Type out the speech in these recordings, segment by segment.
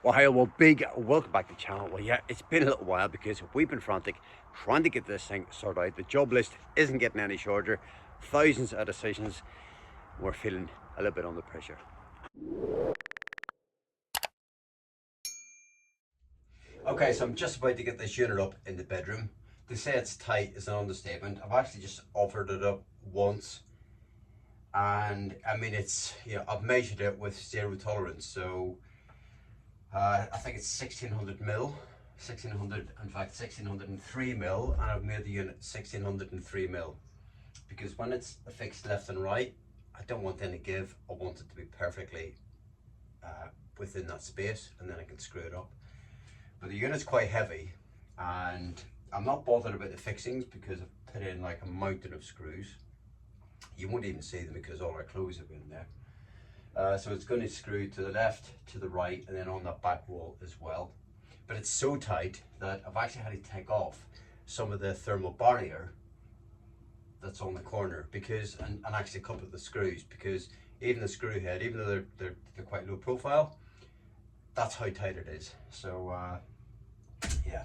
Well, hi, well, big welcome back to the channel. Well, yeah, it's been a little while because we've been frantic trying to get this thing sorted out. The job list isn't getting any shorter. Thousands of decisions. We're feeling a little bit under pressure. Okay, so I'm just about to get this unit up in the bedroom. To say it's tight is an understatement. I've actually just offered it up once. And I mean, I've measured it with zero tolerance. So I think it's 1600 mil, 1600, in fact 1603 mil, and I've made the unit 1603 mil because when it's fixed left and right, I don't want any give. I want it to be perfectly within that space, and then I can screw it up. But the unit's quite heavy, and I'm not bothered about the fixings because I've put in like a mountain of screws. You won't even see them because all our clothes have been there. So it's going to screw to the left, to the right, and then on that back wall as well. But it's so tight that I've actually had to take off some of the thermal barrier that's on the corner because, and actually a couple of the screws, because even the screw head, even though they're quite low profile, that's how tight it is. So yeah,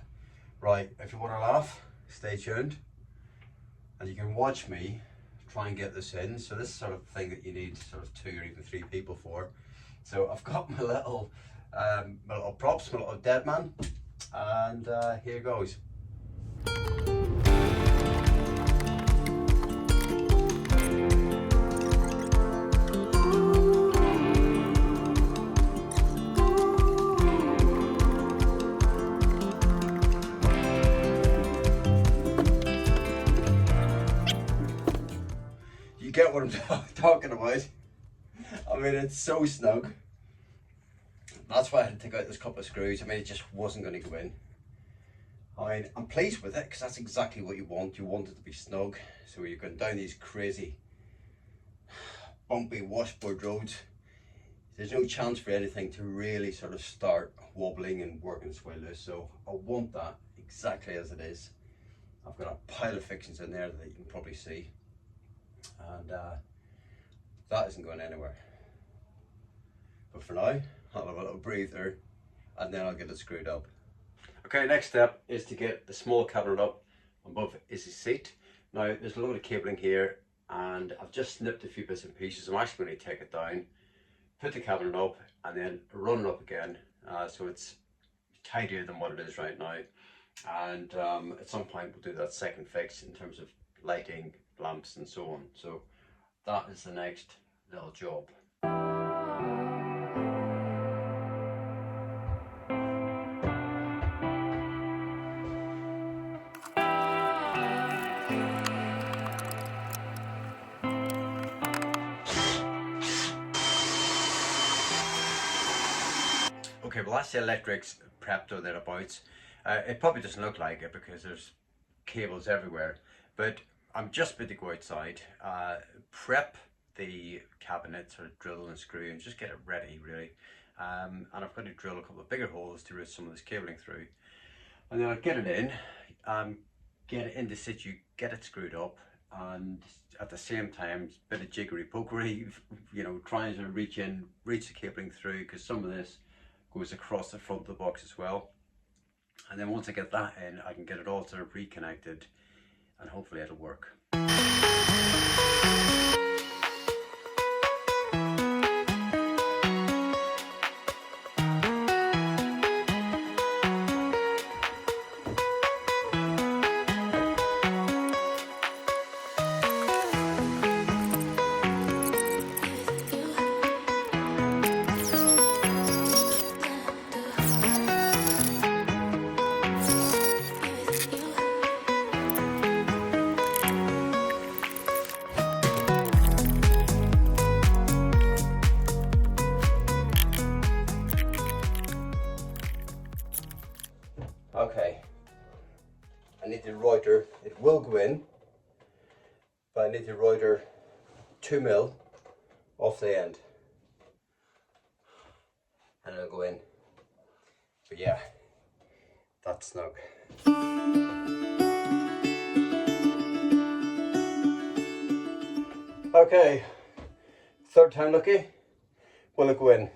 right, if you want to laugh, stay tuned, and you can watch me try and get this in. So this is sort of thing that you need sort of 2 or even 3 people for. So I've got my little props, my little dead man, and here goes. You get what I'm talking about. I mean, it's so snug. That's why I had to take out this couple of screws. I mean, it just wasn't going to go in. I mean, I'm pleased with it because that's exactly what you want. You want it to be snug. So when you're going down these crazy, bumpy washboard roads, there's no chance for anything to really sort of start wobbling and working its way loose. So I want that exactly as it is. I've got a pile of fixings in there that you can probably see. And that isn't going anywhere. But for now, I'll have a little breather and then I'll get it screwed up. Okay, next step is to get the small cabinet up above Izzy's seat. Now there's a load of cabling here and I've just snipped a few bits and pieces. I'm actually going to take it down, put the cabinet up and then run it up again so it's tidier than what it is right now. And at some point we'll do that second fix in terms of lighting, lamps and so on. So that is the next little job. Okay, well that's the electrics prepped or thereabouts. It probably doesn't look like it because there's cables everywhere, but I'm just about to go outside, prep the cabinet, sort of drill and screw and just get it ready really. And I've got to drill a couple of bigger holes to route some of this cabling through. And then I'll get it in, get it into situ, get it screwed up, and at the same time, a bit of jiggery pokery, you know, trying to reach the cabling through, because some of this goes across the front of the box as well. And then once I get that in, I can get it all sort of reconnected and hopefully it'll work. Okay, I need the router, it will go in, but I need the router 2 mil off the end, and it'll go in. But yeah, that's snug. Okay, third time lucky, will it go in?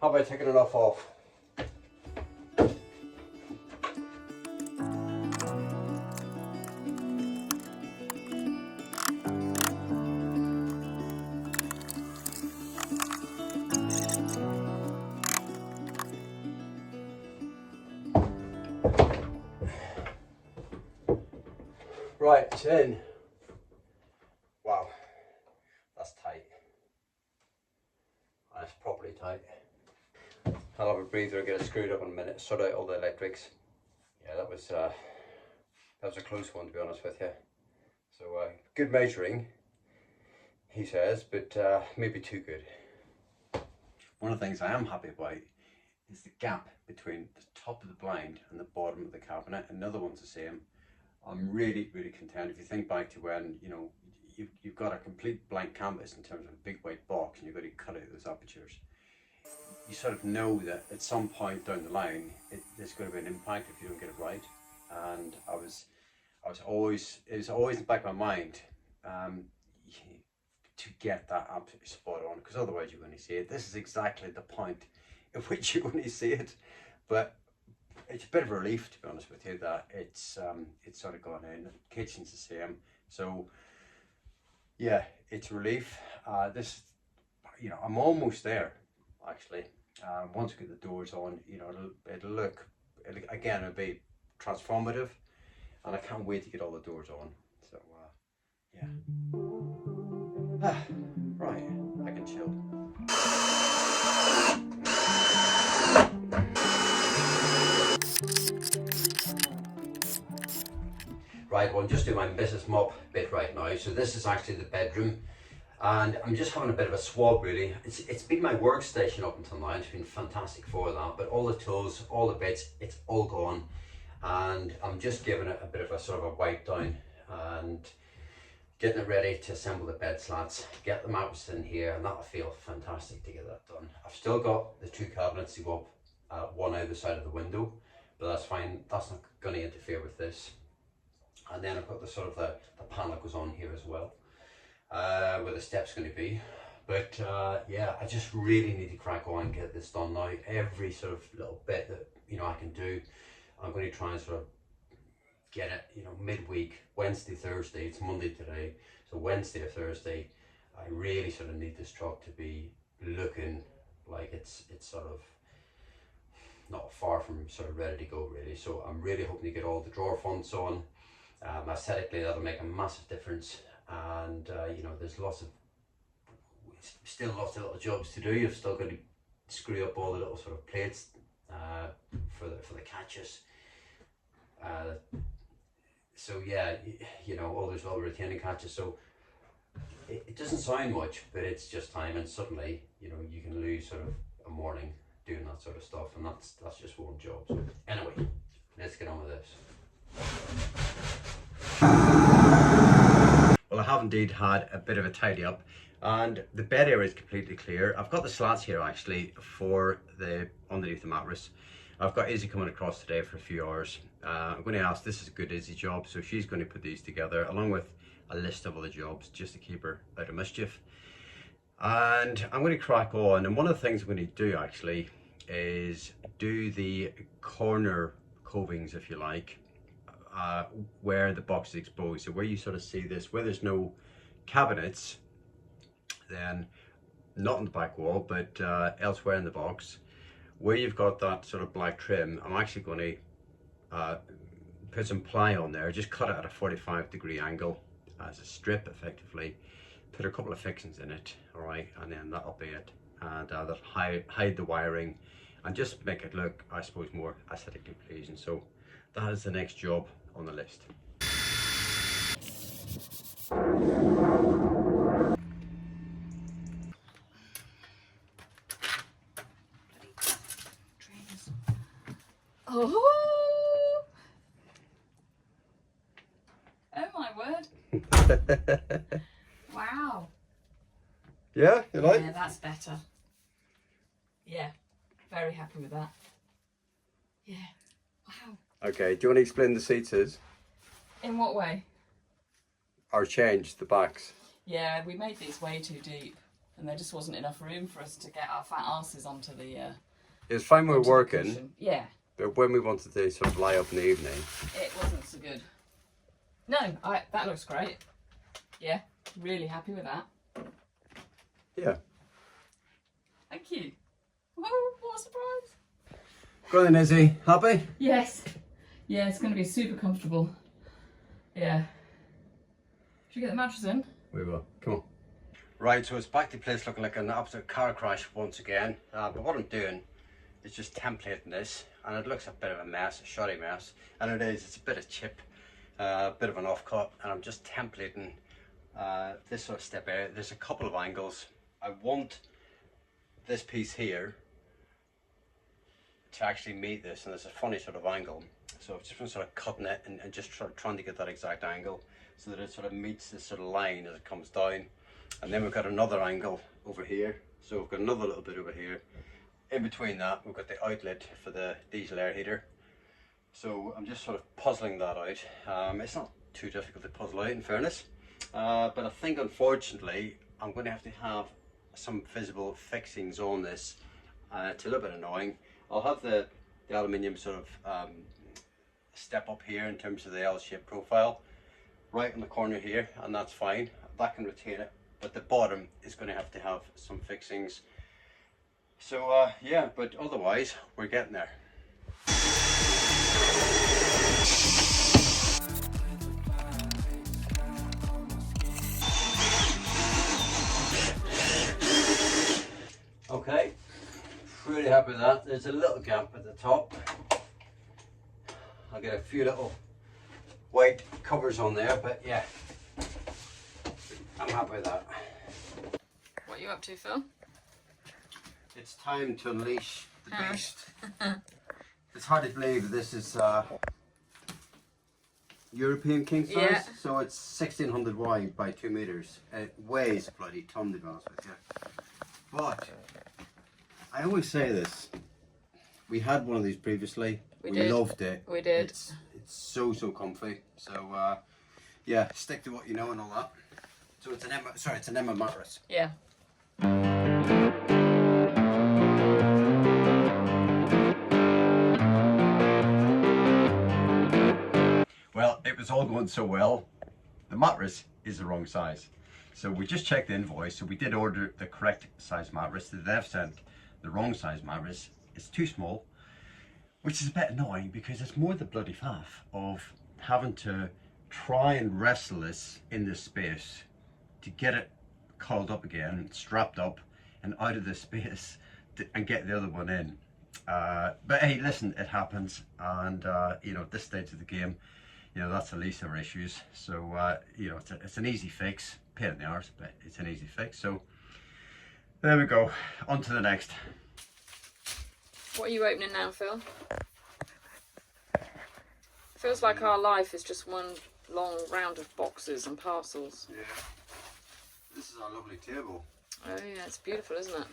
How about taking it off? Right, it's in. Wow, that's tight. That's properly tight. I'll have a breather and get it screwed up in a minute, sort out all the electrics. Yeah, that was a close one, to be honest with you. So good measuring, he says, but maybe too good. One of the things I am happy about is the gap between the top of the blind and the bottom of the cabinet. Another one's the same. I'm really, really content. If you think back to when, you know, you've got a complete blank canvas in terms of a big white box and you've got to cut out those apertures, you sort of know that at some point down the line, there's going to be an impact if you don't get it right. And it was always in the back of my mind to get that absolutely spot on, because otherwise you're going to see it. This is exactly the point at which you're going to see it. But it's a bit of a relief, to be honest with you, that it's sort of gone in. The kitchen's the same, so yeah, it's a relief. This, you know, I'm almost there actually. Once we get the doors on, you know, it'll be transformative, and I can't wait to get all the doors on. So yeah. Right, I can chill. Right, well, I'm just doing my business mop bit right now. So this is actually the bedroom, and I'm just having a bit of a swab really. It's been my workstation up until now. It's been fantastic for that, but all the tools, all the bits, it's all gone, and I'm just giving it a bit of a sort of a wipe down and getting it ready to assemble the bed slats, get the mattress in here, and that'll feel fantastic to get that done. I've still got the two cabinets to go up, one either side of the window, but that's fine. That's not going to interfere with this. And then I've got the sort of the panel that goes on here as well, where the step's going to be. But yeah, I just really need to crack on and get this done now. Every sort of little bit that, you know, I can do, I'm going to try and sort of get it, you know, midweek, Wednesday, Thursday. It's Monday today, so Wednesday or Thursday, I really sort of need this truck to be looking like it's sort of not far from sort of ready to go really. So I'm really hoping to get all the drawer fonts on. Aesthetically, that'll make a massive difference, and you know, there's still lots of little jobs to do. You've still got to screw up all the little sort of plates for the catches. So yeah, you know, all those little retaining catches. So it doesn't sound much, but it's just time, and suddenly, you know, you can lose sort of a morning doing that sort of stuff, and that's just one job. So anyway, let's get on with this. Well, I have indeed had a bit of a tidy up, and the bed area is completely clear. I've got the slats here actually for the underneath the mattress. I've got Izzy coming across today for a few hours. I'm going to ask, this is a good Izzy job, so she's going to put these together along with a list of other jobs just to keep her out of mischief. And I'm going to crack on, and one of the things I'm going to do actually is do the corner covings, if you like, where the box is exposed. So where you sort of see this, where there's no cabinets, then not on the back wall, but elsewhere in the box, where you've got that sort of black trim, I'm actually going to put some ply on there, just cut it at a 45-degree angle as a strip effectively, put a couple of fixings in it, all right, and then that'll be it. And that'll hide the wiring and just make it look, I suppose, more aesthetically pleasing. So that is the next job on the list. Oh! Oh my word. Wow. Yeah, you like? Yeah, that's better. Yeah, very happy with that. Yeah. Wow. Okay, do you want to explain the seats is? In what way? Or change the backs? Yeah, we made these way too deep. and there just wasn't enough room for us to get our fat asses onto the. It was fine when we onto were the working, cushion. Yeah, but when we wanted to sort of lie up in the evening, it wasn't so good. No, that looks great. Yeah, really happy with that. yeah. Thank you. Whoa, what a surprise! Go on then, Izzy. Happy? Yes. Yeah, it's going to be super comfortable. Yeah. Should we get the mattress in? We will. Come on. Right, so it's back to place looking like an absolute car crash once again. But what I'm doing is just templating this, and it looks a bit of a mess, a shoddy mess. And it is, it's a bit of chip, a bit of an offcut, and I'm just templating this sort of step area. There's a couple of angles. I want this piece here to actually meet this, and there's a funny sort of angle. So I've just been sort of cutting it and just trying to get that exact angle so that it sort of meets this sort of line as it comes down. And then we've got another angle over here. So we've got another little bit over here. In between that, we've got the outlet for the diesel air heater. So I'm just sort of puzzling that out. It's not too difficult to puzzle out, in fairness. But I think, unfortunately, I'm going to have some visible fixings on this. It's a little bit annoying. I'll have the aluminium sort of step up here in terms of the L-shaped profile right in the corner here, and that's fine. That can retain it, but the bottom is going to have some fixings. So yeah, but otherwise we're getting there. Okay, really happy with that. There's a little gap at the top. I'll get a few little white covers on there, but yeah, I'm happy with that. What are you up to, Phil? It's time to unleash the beast. It's hard to believe this is European king size, Yeah. so it's 1600 wide by 2 meters. It weighs a bloody ton, to be honest with you. But I always say this, we had one of these previously. We loved it. We did. It's so comfy. So yeah, stick to what you know and all that. So it's an Emma mattress. Yeah. Well, it was all going so well. The mattress is the wrong size. So we just checked the invoice. So we did order the correct size mattress. They've sent the wrong size mattress. It's too small, which is a bit annoying because it's more the bloody faff of having to try and wrestle this in this space to get it curled up again, strapped up and out of this space and get the other one in. But hey, listen, it happens, and you know, at this stage of the game, you know, that's the least of our issues. So you know, it's an easy fix, pain in the arse, but it's an easy fix. So there we go, on to the next. What are you opening now, Phil? Feels like our life is just one long round of boxes and parcels. Yeah, this is our lovely table. Oh yeah, it's beautiful, isn't it?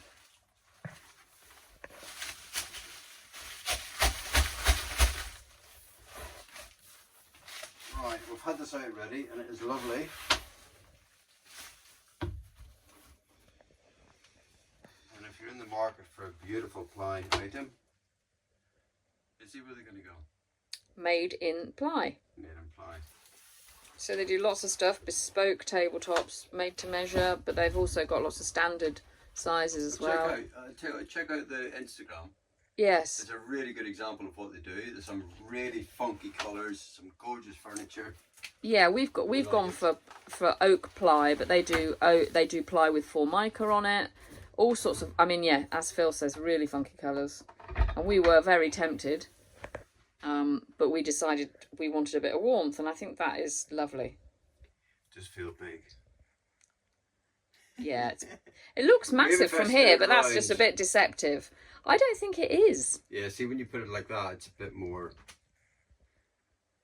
Right, we've had this out ready and it is lovely. And if you're in the market for a beautiful ply item, is he really going to go? Made in ply. Made in ply. So they do lots of stuff, bespoke tabletops, made to measure, but they've also got lots of standard sizes as well. Check out the Instagram. Yes. It's a really good example of what they do. There's some really funky colours, some gorgeous furniture. Yeah, we've gone for oak ply, but they do ply with Formica on it. All sorts of, I mean, yeah, as Phil says, really funky colours. And we were very tempted, but we decided we wanted a bit of warmth, and I think that is lovely. Just feel big. Yeah, it looks massive from here, but that's just a bit deceptive. I don't think it is. Yeah, see, when you put it like that, it's a bit more.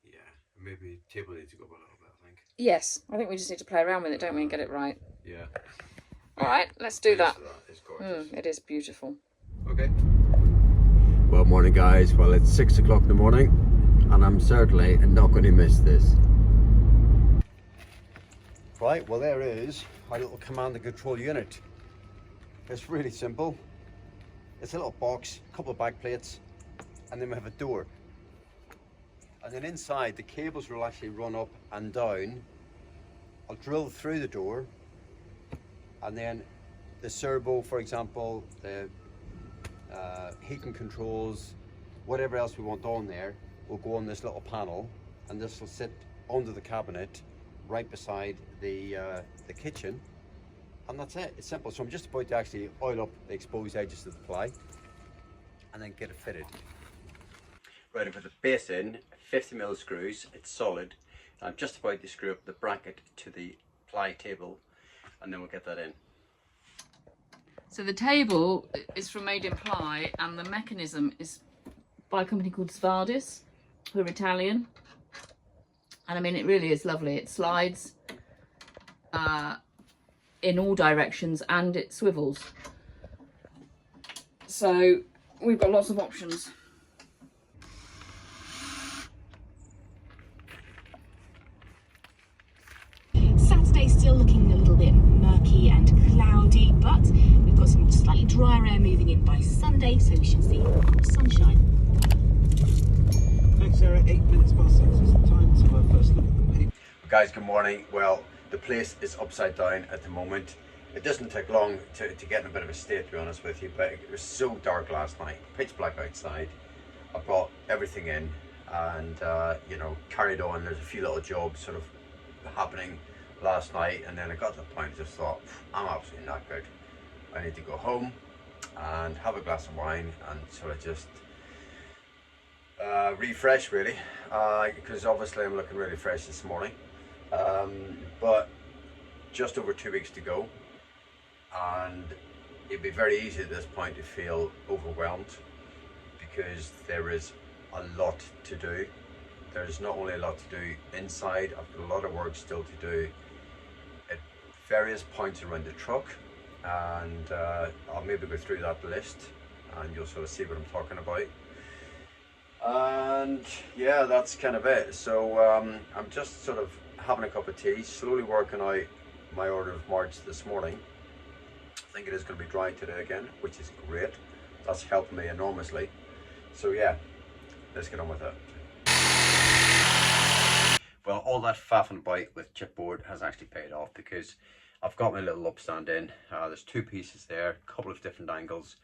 Yeah, maybe table needs to go up a little bit, I think. Yes, I think we just need to play around with it, don't we, and get it right. Yeah. All right, let's do that. It's gorgeous. It is beautiful. Okay. Well, morning, guys. Well, it's 6 o'clock in the morning, and I'm certainly not going to miss this. Right, well, there is our little command and control unit. It's really simple. It's a little box, a couple of back plates, and then we have a door. And then inside, the cables will actually run up and down. I'll drill through the door, and then the servo, for example, the heating controls, whatever else we want on there, will go on this little panel, and this will sit under the cabinet right beside the kitchen. And that's it, it's simple. So I'm just about to actually oil up the exposed edges of the ply and then get it fitted. Right, I put the base in, 50mm screws, it's solid. I'm just about to screw up the bracket to the ply table, and then we'll get that in. So the table is from Made in Ply, and the mechanism is by a company called Svardis, who are Italian. And I mean, it really is lovely. It slides in all directions, and it swivels. So we've got lots of options. Saturday's still looking a little bit murky and cloudy, but we've got some slightly drier air moving in by Sunday, so we should see more sunshine. Thanks, Sarah. 8 minutes past 6 is the time to first look at the video. Guys, good morning. Well, the place is upside down at the moment. It doesn't take long to get in a bit of a state, to be honest with you, but it was so dark last night, pitch black outside. I brought everything in and, you know, carried on. There's a few little jobs sort of happening last night, and then I got to the point I just thought, I'm absolutely knackered. I need to go home and have a glass of wine and sort of just refresh, really, because obviously I'm looking really fresh this morning. But just over 2 weeks to go, and it'd be very easy at this point to feel overwhelmed because there is a lot to do. There's not only a lot to do inside, I've got a lot of work still to do at various points around the truck, and I'll maybe go through that list and you'll sort of see what I'm talking about. And yeah, that's kind of it. So I'm just sort of having a cup of tea, slowly working out my order of March this morning. I think it is going to be dry today again, which is great. That's helped me enormously. So yeah, let's get on with it. Well, all that faffing about with chipboard has actually paid off, because I've got my little upstand in. There's two pieces there, a couple of different angles.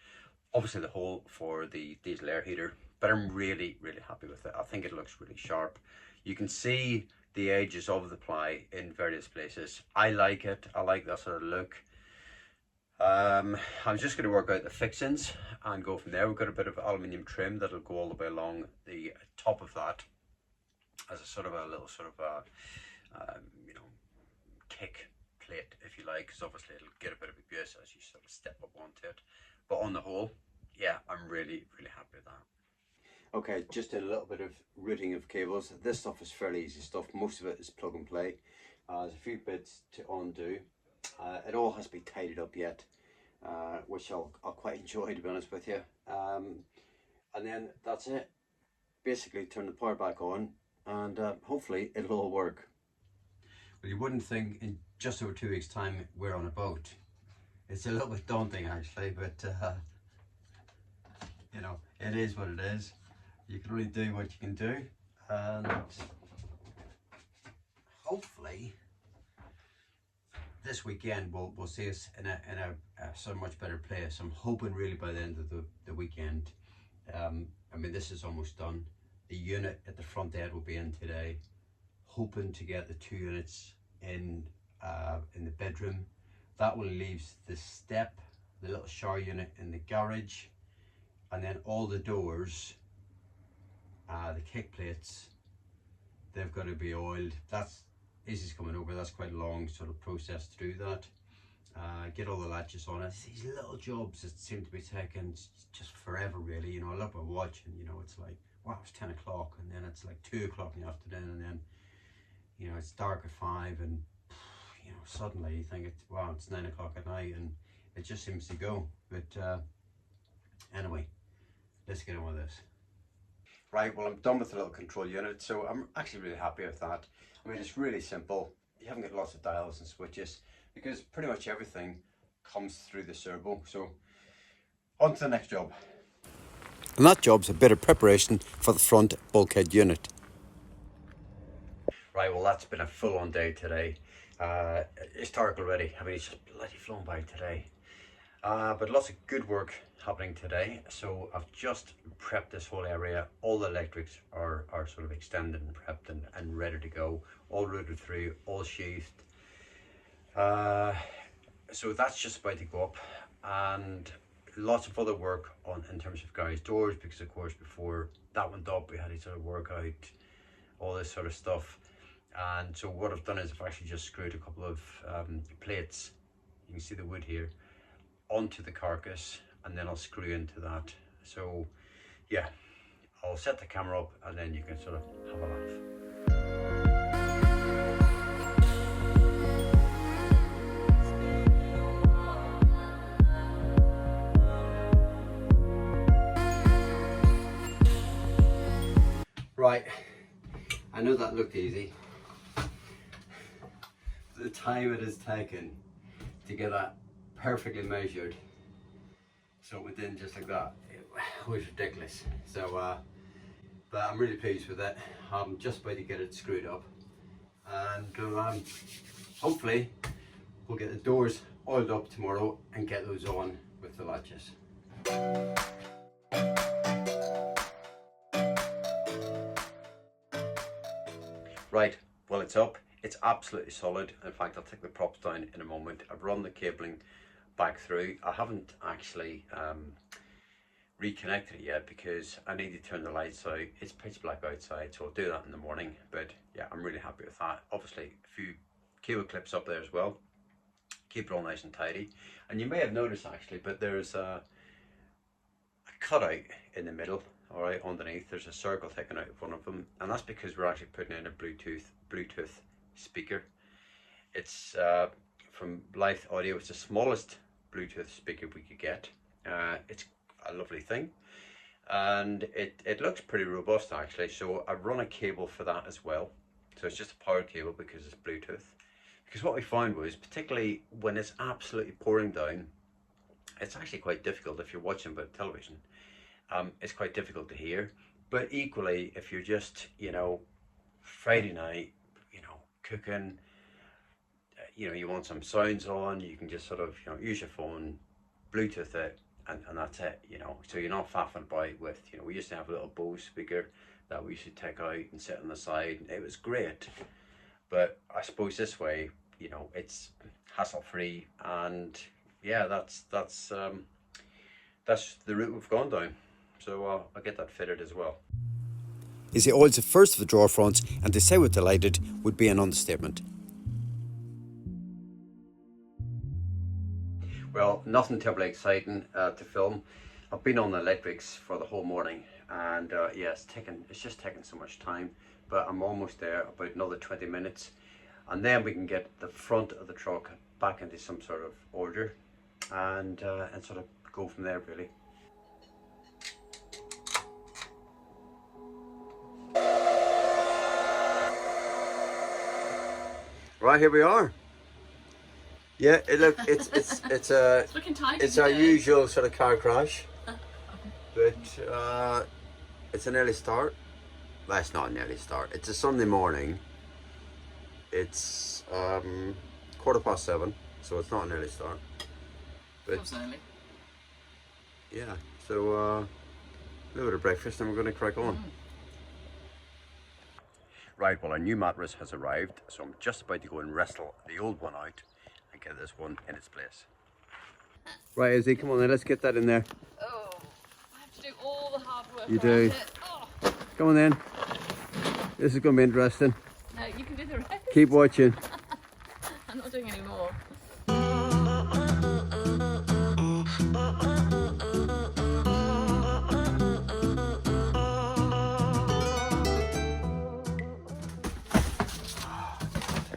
Obviously the hole for the diesel air heater, but I'm really happy with it. I think it looks really sharp. You can see the edges of the ply in various places. I like it. I like that sort of look. I'm just going to work out the fixings and go from there. We've got a bit of aluminium trim that'll go all the way along the top of that as a sort of a little sort of you know, kick plate, if you like, because obviously it'll get a bit of abuse as you sort of step up onto it. But on the whole, yeah, I'm really happy with that. Okay, just a little bit of routing of cables. This stuff is fairly easy stuff. Most of it is plug and play. There's a few bits to undo. It all has to be tidied up yet, which I'll quite enjoy, to be honest with you. And then that's it. Basically turn the power back on, and hopefully it'll all work. Well, you wouldn't think in just over 2 weeks' time we're on a boat. It's a little bit daunting actually, but you know, it is what it is. You can only do what you can do, and hopefully this weekend we'll see us in a so much better place. I'm hoping really by the end of the weekend. I mean, this is almost done. The unit at the front end will be in today. Hoping to get the 2 units in the bedroom. That will leave the step, the little shower unit in the garage, and then all the doors, the kick plates, they've got to be oiled. That's Izzy's coming over. That's quite a long sort of process to do that. Get all the latches on it. These little jobs that seem to be taking just forever, really. You know, I look at my watch and, you know, it's like, wow, it's 10 o'clock, and then it's like 2 o'clock in the afternoon, and then, you know, it's dark at 5, and you know, suddenly you think it's, wow, it's 9 o'clock at night, and it just seems to go. But anyway, let's get on with this. Right, well, I'm done with the little control unit, so I'm actually really happy with that. I mean, it's really simple. You haven't got lots of dials and switches, because pretty much everything comes through the servo. So on to the next job. And that job's a bit of preparation for the front bulkhead unit. Right, well that's been a full-on day today. It's dark already. I mean, it's just bloody flown by today. But lots of good work happening today. So I've just prepped this whole area. All the electrics are sort of extended and prepped and ready to go. All routed through, all sheathed. So that's just about to go up. And lots of other work in terms of garage doors, because of course before that went up we had to sort of work out all this sort of stuff. And so what I've done is I've actually just screwed a couple of plates, you can see the wood here, onto the carcass, and then I'll screw into that. So yeah, I'll set the camera up and then you can sort of have a laugh. Right, I know that looked easy. The time it has taken to get that perfectly measured, so within just like that, it was ridiculous. So, but I'm really pleased with it. I'm just about to get it screwed up, and hopefully we'll get the doors oiled up tomorrow and get those on with the latches. Right, well it's up. It's absolutely solid. In fact, I'll take the props down in a moment. I've run the cabling back through. I haven't actually reconnected it yet because I need to turn the lights out. It's pitch black outside, so I'll do that in the morning. But yeah, I'm really happy with that. Obviously, a few cable clips up there as well. Keep it all nice and tidy. And you may have noticed actually, but there's a cutout in the middle. All right, underneath there's a circle taken out of one of them, and that's because we're actually putting in a Bluetooth speaker. It's from Life Audio. It's the smallest Bluetooth speaker we could get. It's a lovely thing, and it looks pretty robust actually. So I've run a cable for that as well. So it's just a power cable because it's Bluetooth. Because what we found was, particularly when it's absolutely pouring down, it's actually quite difficult if you're watching by television. It's quite difficult to hear, but equally if you're just, you know, Friday night, you know, cooking, you know, you want some sounds on, you can just sort of, you know, use your phone, Bluetooth it, and that's it, you know. So you're not faffing about with, you know, we used to have a little Bose speaker that we used to take out and set on the side. It was great, but I suppose this way, you know, it's hassle free, and yeah, that's the route we've gone down. So I'll get that fitted as well. Is the oil's the first of the drawer fronts, and to say we're delighted would be an understatement. Well, nothing terribly exciting to film. I've been on the electrics for the whole morning, and yeah, it's just taking so much time, but I'm almost there, about another 20 minutes, and then we can get the front of the truck back into some sort of order, and sort of go from there really. Right, here we are. Yeah, it's our usual sort of car crash, but it's an early start. Well, it's not an early start. It's a Sunday morning. It's 7:15, so it's not an early start. But Feels early. yeah, so a little bit of breakfast, and we're going to crack on. Right, well, our new mattress has arrived, so I'm just about to go and wrestle the old one out and get this one in its place. Right, Izzy, come on then, let's get that in there. Oh, I have to do all the hard work. You do. Oh. Come on then. This is going to be interesting. No, you can do the rest. Keep watching. I'm not doing any more.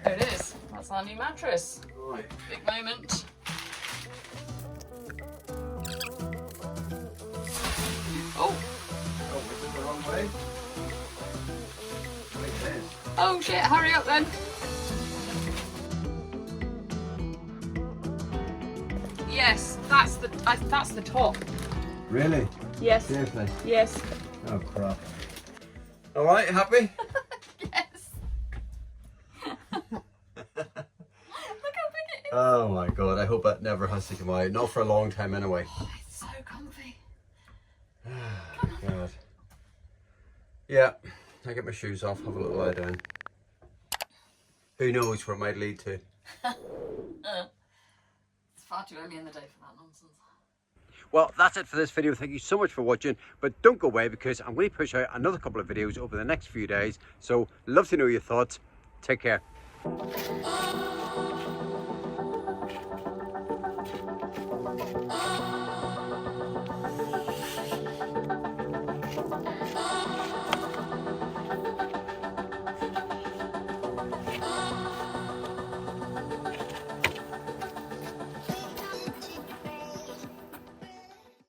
There it is. That's our new mattress. Right. Big moment. Oh. Oh, is it the wrong way? Makes sense. Oh shit, hurry up then. That's the top. Really? Yes. Seriously? Yes. Oh crap. Alright, happy? Yes. Look how big it is. Oh my god, I hope that never has to come out. Not for a long time anyway. Oh, it's so comfy. God. Yeah, I get my shoes off, have a little lie down. Who knows where it might lead to. It's far too early in the day for that nonsense. Well, that's it for this video. Thank you so much for watching, but don't go away because I'm going to push out another couple of videos over the next few days. So love to know your thoughts. Take care.